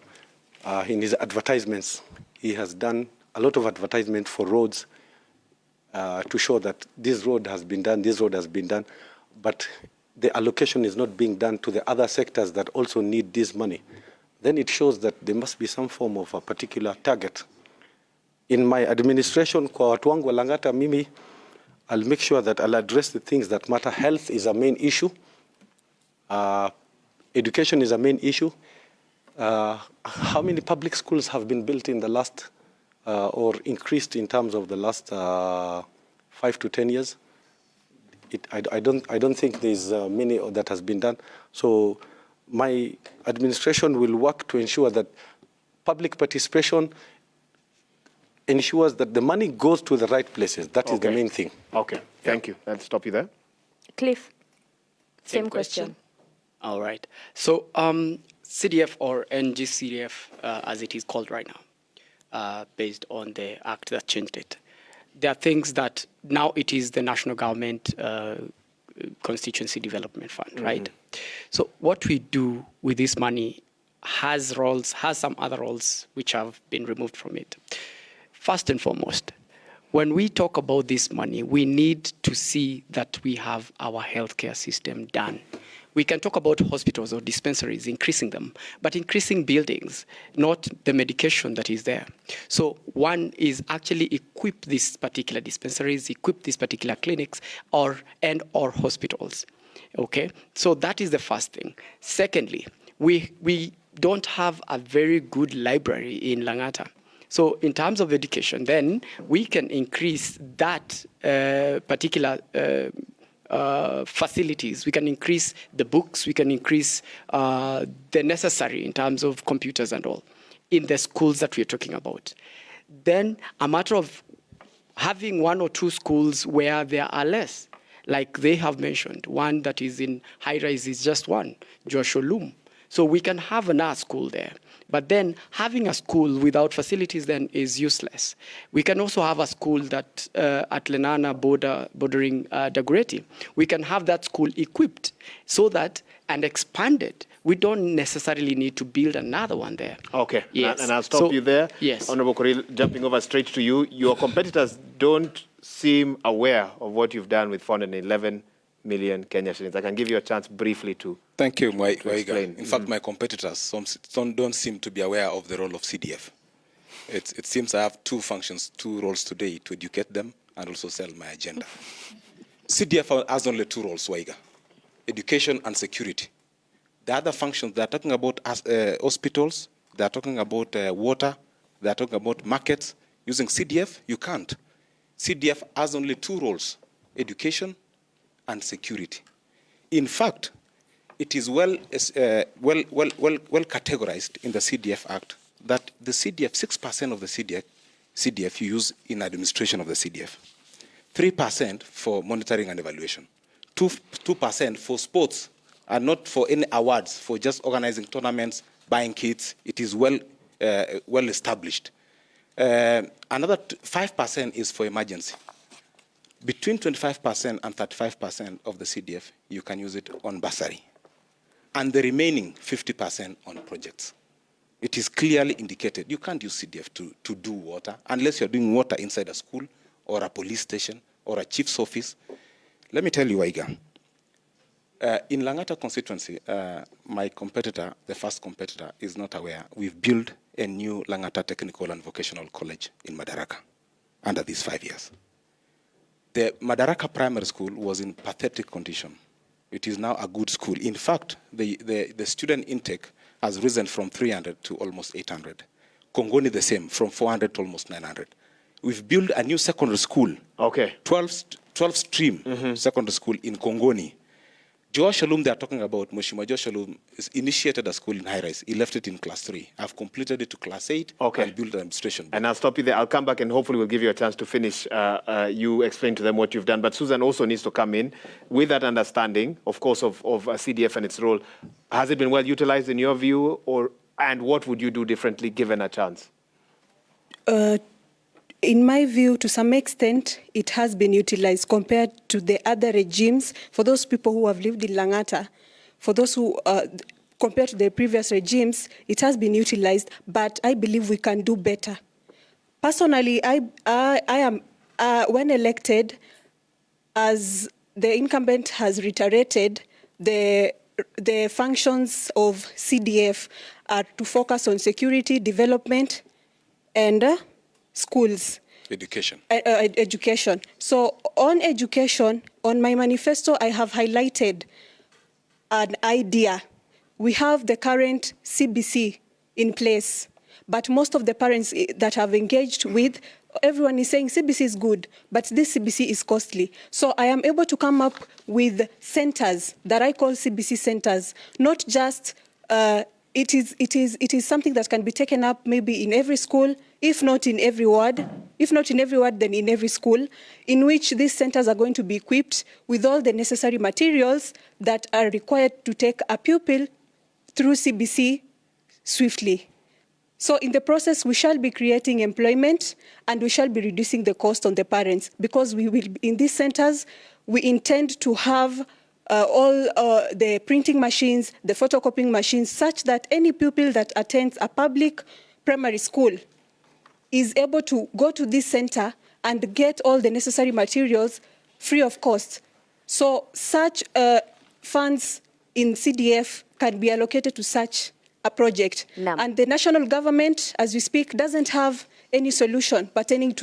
in his advertisements, he has done a lot of advertisement for roads to show that this road has been done, this road has been done, but the allocation is not being done to the other sectors that also need this money. Then it shows that there must be some form of a particular target. In my administration, kwa watu wangu wa Langata, mimi, I'll make sure that I'll address the things that matter. Health is a main issue. Education is a main issue. How many public schools have been built in the last, or increased in terms of the last 5 to 10 years? I don't think there's many that has been done. So my administration will work to ensure that public participation ensures that the money goes to the right places. That is the main thing. Okay, thank you. I'll stop you there. Cliff, same question. All right. So CDF, or NGCDF, as it is called right now, based on the act that changed it, there are things that now it is the national government constituency development fund, right? So what we do with this money has some other roles which have been removed from it. First and foremost, when we talk about this money, we need to see that we have our healthcare system done. We can talk about hospitals or dispensaries, increasing them, but increasing buildings, not the medication that is there. So one is actually equip these particular dispensaries, equip these particular clinics, or hospitals. Okay, so that is the first thing. Secondly, we don't have a very good library in Langata. So in terms of education, then we can increase that particular facilities. We can increase the books, we can increase the necessary in terms of computers and all. in the schools that we're talking about. Then a matter of having 1 or 2 schools where there are less. Like they have mentioned, one that is in high rise is just one, Joshua Loom. So we can have another school there. But then having a school without facilities then is useless. We can also have a school that at Lenana bordering Dagoretti. We can have that school equipped so that and expanded. We don't necessarily need to build another one there. Okay, yes. And I'll stop you there. Yes. Honorable Korir, jumping over straight to you. Your competitors don't seem aware of what you've done with 411 million Kenya shillings. I can give you a chance briefly to Thank you, to explain. In fact, my competitors don't seem to be aware of the role of CDF. It seems I have 2 functions, 2 roles today, to educate them and also sell my agenda. CDF has only 2 roles, Waiga: education and security. The other functions, they're talking about hospitals, they're talking about water, they're talking about markets. Using CDF, you can't. CDF has only 2 roles: education and security. In fact, it is well categorized in the CDF Act that the CDF, 6% of the CDF you use in administration of the CDF, 3% for monitoring and evaluation, 2% for sports, and not for any awards, for just organizing tournaments, buying kits. It is well established. Another 5% is for emergency. Between 25% and 35% of the CDF, you can use it on bursary. And the remaining 50% on projects. It is clearly indicated. You can't use CDF to do water unless you're doing water inside a school or a police station or a chief's office. Let me tell you, Waiga. In Langata constituency, my competitor, the first competitor, is not aware. We've built a new Langata Technical and Vocational College in Madaraka under these 5 years. The Madaraka Primary School was in pathetic condition. It is now a good school. In fact, the student intake has risen from 300 to almost 800. Kongoni the same, from 400 to almost 900. We've built a new secondary school. Okay. 12-stream secondary school in Kongoni. Joshua Loom, they are talking about, Mheshimiwa Joshua Loom initiated a school in high rise. He left it in class 3. I've completed it to class 8 and built an administration. And I'll stop you there. I'll come back and hopefully we'll give you a chance to finish. You explain to them what you've done. But Susan also needs to come in with that understanding, of course, of CDF and its role. Has it been well utilized in your view, and what would you do differently given a chance? In my view, to some extent, it has been utilized compared to the other regimes. For those people who have lived in Langata, for those who, compared to the previous regimes, it has been utilized, but I believe we can do better. Personally, I am, when elected, as the incumbent has reiterated, the functions of CDF are to focus on security, development, and schools. Education. Education. So on education, on my manifesto, I have highlighted an idea. We have the current CBC in place, but most of the parents that have engaged with, everyone is saying CBC is good, but this CBC is costly. So I am able to come up with centers that I call CBC centers, not just, it is something that can be taken up maybe in every school, if not in every ward, then in every school, in which these centers are going to be equipped with all the necessary materials that are required to take a pupil through CBC swiftly. So in the process, we shall be creating employment and we shall be reducing the cost on the parents, because we will, in these centers, we intend to have all the printing machines, the photocopying machines, such that any pupil that attends a public primary school is able to go to this center and get all the necessary materials free of cost. So such funds in CDF can be allocated to such a project. And the national government, as we speak, doesn't have any solution pertaining to